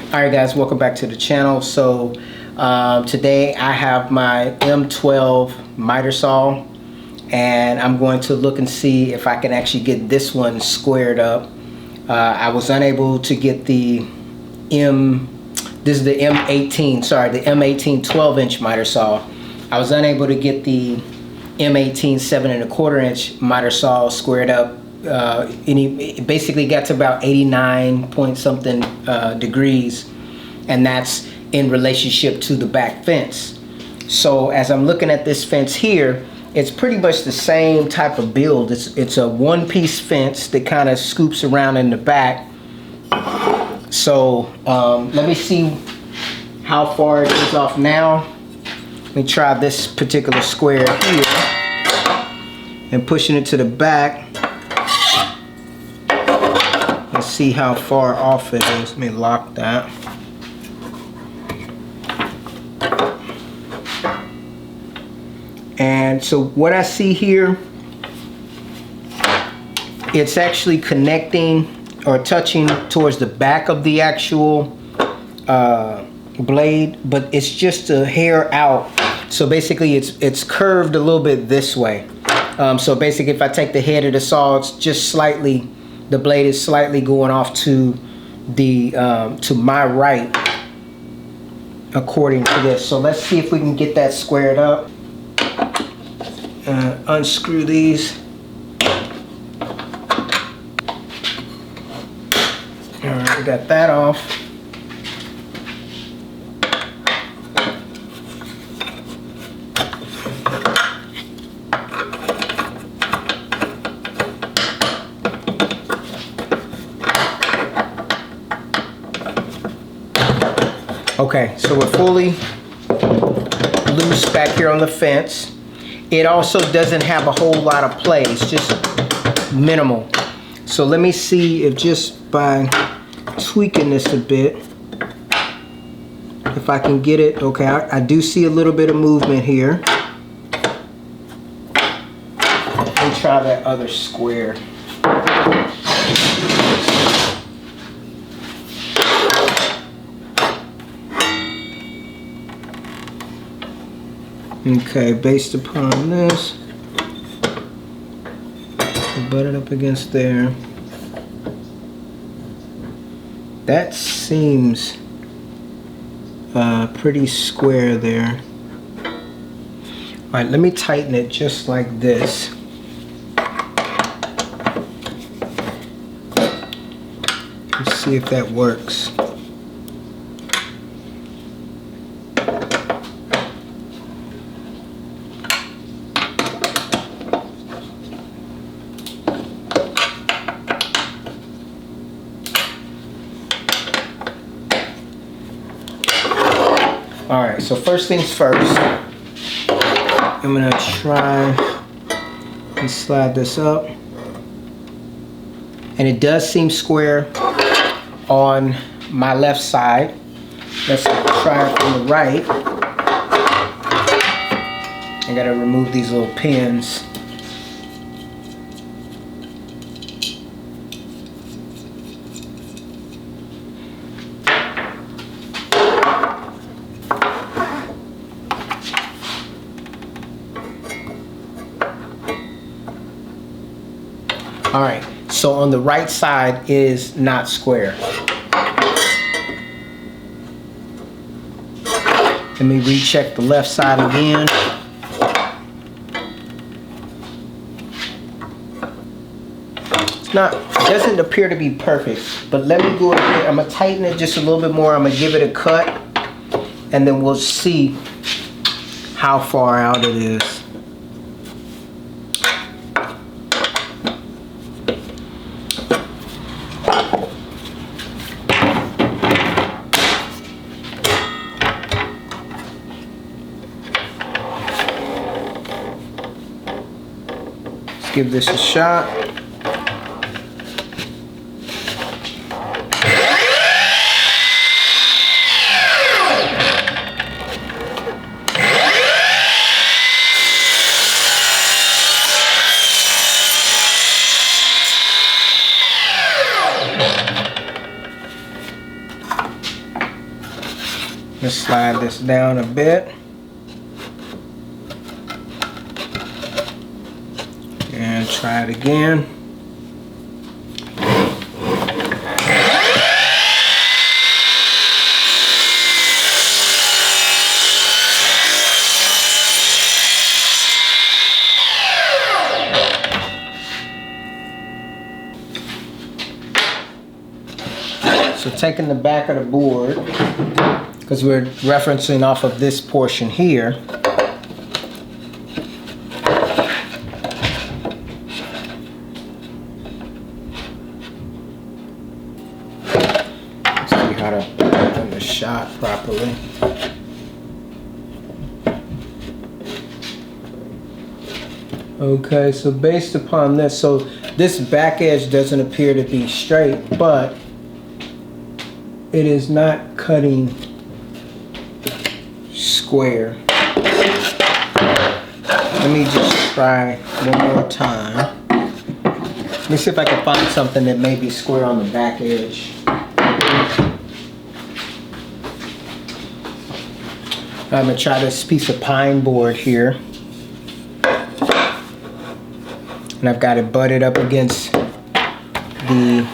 Alright guys, welcome back to the channel. So today I have my M12 miter saw, and I'm going to look and see if I can actually get this one squared up. I was unable to get the this is the M18, sorry, the M18 12-inch miter saw. I was unable to get the M18 7¼ inch miter saw squared up. It basically got to about 89 point something degrees, and that's in relationship to the back fence. So as I'm looking at this fence here, it's pretty much the same type of build. It's a one-piece fence that kind of scoops around in the back. So let me see how far it is off now. Let me try this particular square here and pushing it to the back. Let's see how far off it is. Let me lock that. And so what I see here, it's actually connecting or touching towards the back of the actual blade, but it's just a hair out. So basically it's curved a little bit this way. So basically if I take the head of the saw, it's just slightly, the blade is slightly going off to the to my right according to this. So let's see if we can get that squared up. Unscrew these. Alright, we got that off. Okay, so we're fully loose back here on the fence. It also doesn't have a whole lot of play, it's just minimal. So let me see if just by tweaking this a bit, if I can get it. Okay, I do see a little bit of movement here. Let me try that other square. Okay, based upon this, butt it up against there. That seems pretty square there. Alright, let me tighten it just like this. Let's see if that works. Alright, so first things first, I'm going to try and slide this up. And it does seem square on my left side. Let's try it on the right. I got to remove these little pins. Alright, so on the right side is not square. Let me recheck the left side again. It doesn't appear to be perfect, but let me go ahead. I'm going to tighten it just a little bit more. I'm going to give it a cut, and then we'll see how far out it is. Give this a shot. Let's slide this down a bit. And try it again. So taking the back of the board, because we're referencing off of this portion here, let's see how to open the shot properly. Okay, so based upon this, so this back edge doesn't appear to be straight, but it is not cutting square. Let me just try one more time. Let me see if I can find something that may be square on the back edge. I'm gonna try this piece of pine board here. And I've got it butted up against the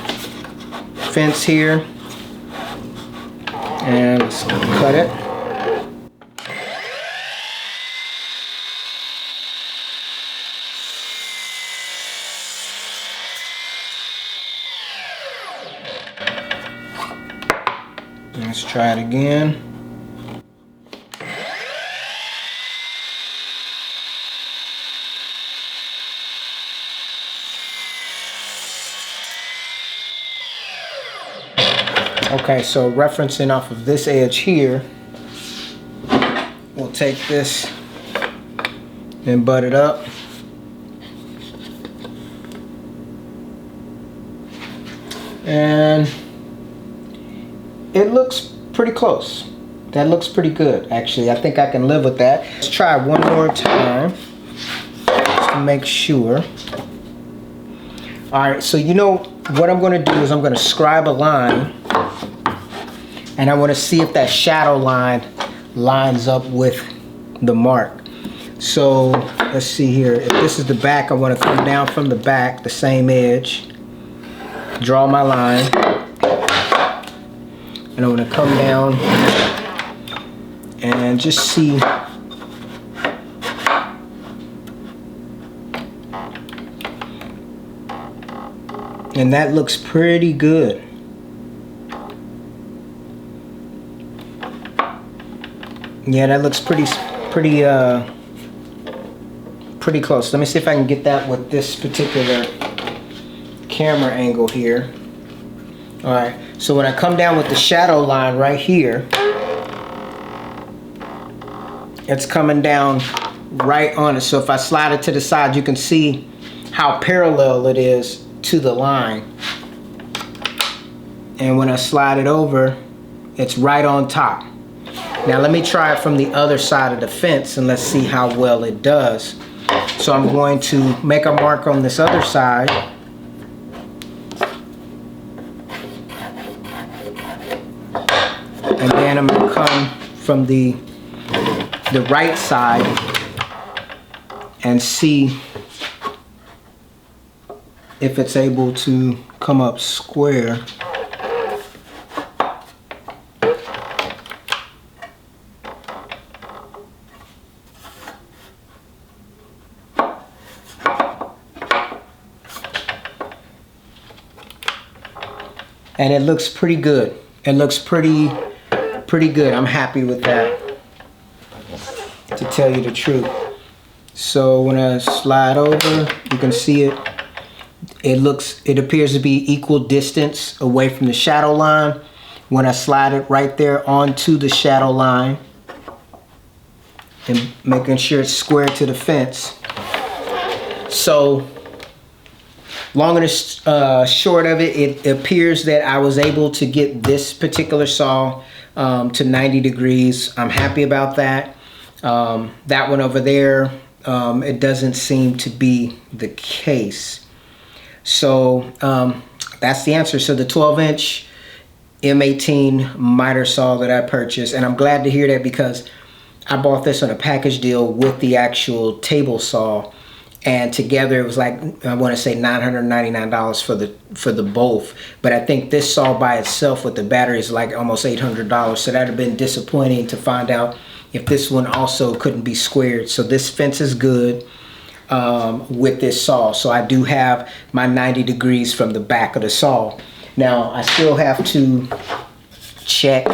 fence here. And let's cut it. Let's try it again. Okay, so referencing off of this edge here, we'll take this and butt it up. And it looks pretty close. That looks pretty good, actually. I think I can live with that. Let's try one more time just to make sure. All right, so you know what I'm going to do is I'm going to scribe a line. And I want to see if that shadow line lines up with the mark. So let's see here. If this is the back, I want to come down from the back, the same edge. Draw my line. And I want to come down and just see. And that looks pretty good. Yeah, that looks pretty close. Let me see if I can get that with this particular camera angle here. All right, so when I come down with the shadow line right here, it's coming down right on it. So if I slide it to the side, you can see how parallel it is to the line. And when I slide it over, it's right on top. Now let me try it from the other side of the fence and let's see how well it does. So I'm going to make a mark on this other side. And then I'm going to come from the right side and see if it's able to come up square. And it looks pretty good. It looks pretty good. I'm happy with that, to tell you the truth. So when I slide over, you can see it. It appears to be equal distance away from the shadow line. When I slide it right there onto the shadow line and making sure it's square to the fence. So long and short of it, it appears that I was able to get this particular saw to 90 degrees. I'm happy about that. That one over there, it doesn't seem to be the case. So that's the answer. So the 12-inch M18 miter saw that I purchased, and I'm glad to hear that because I bought this on a package deal with the actual table saw, and together it was like, I want to say $999 for the both. But I think this saw by itself with the battery is like almost $800, so that'd have been disappointing to find out if this one also couldn't be squared. So this fence is good with this saw. So I do have my 90 degrees from the back of the saw. Now I still have to check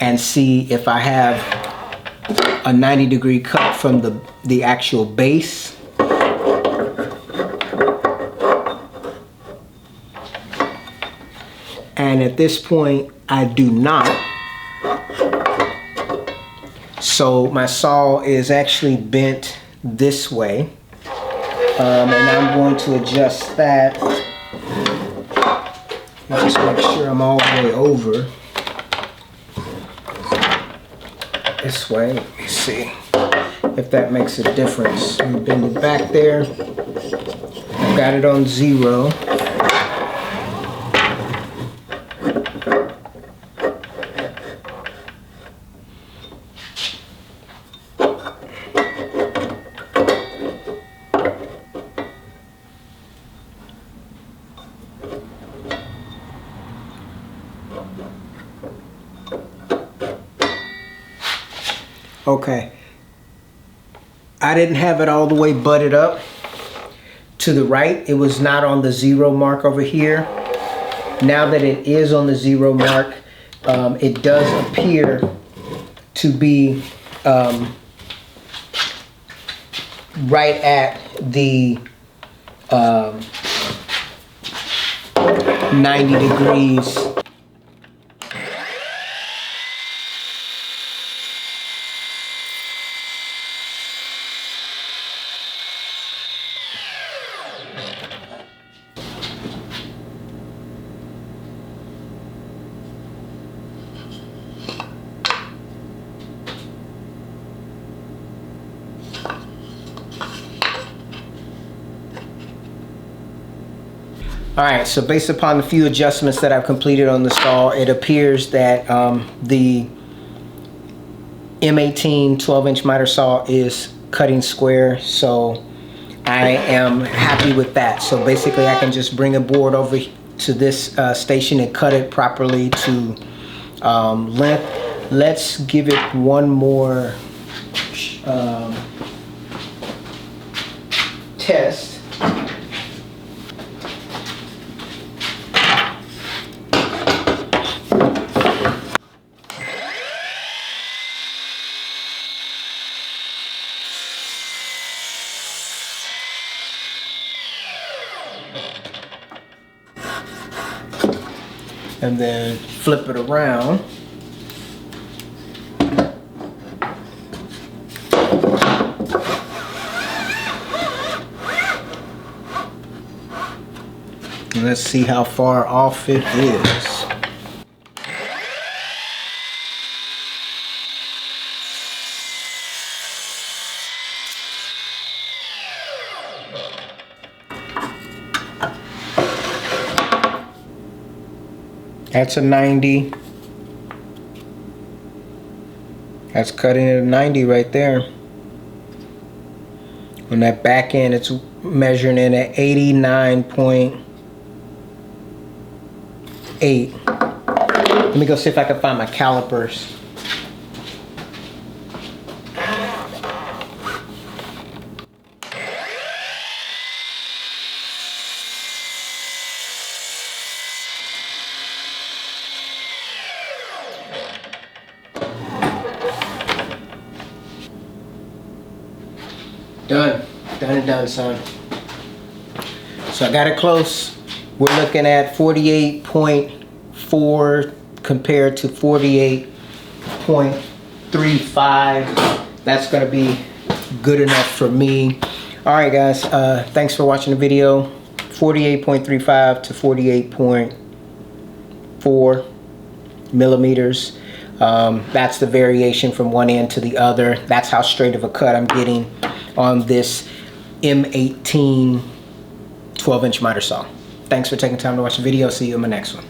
and see if I have a 90-degree cut from the actual base. And at this point, I do not. So my saw is actually bent this way. And I'm going to adjust that. Just make sure I'm all the way over. This way, let me see if that makes a difference. Let me bend it back there. I've got it on 0. Okay, I didn't have it all the way butted up to the right. It was not on the 0 mark over here. Now that it is on the 0 mark, it does appear to be right at the 90 degrees. All right, so based upon the few adjustments that I've completed on the saw, it appears that the M18 12-inch miter saw is cutting square, so I am happy with that. So basically I can just bring a board over to this station and cut it properly to length. Let's give it one more test. And then flip it around. And let's see how far off it is. That's a 90. That's cutting at a 90 right there. On that back end, it's measuring in at 89.8. Let me go see if I can find my calipers. Done and done, son. So I got it close. We're looking at 48.4 compared to 48.35. That's gonna be good enough for me. All right, guys, thanks for watching the video. 48.35 to 48.4 millimeters. That's the variation from one end to the other. That's how straight of a cut I'm getting on this M18 12-inch miter saw. Thanks for taking time to watch the video. See you in my next one.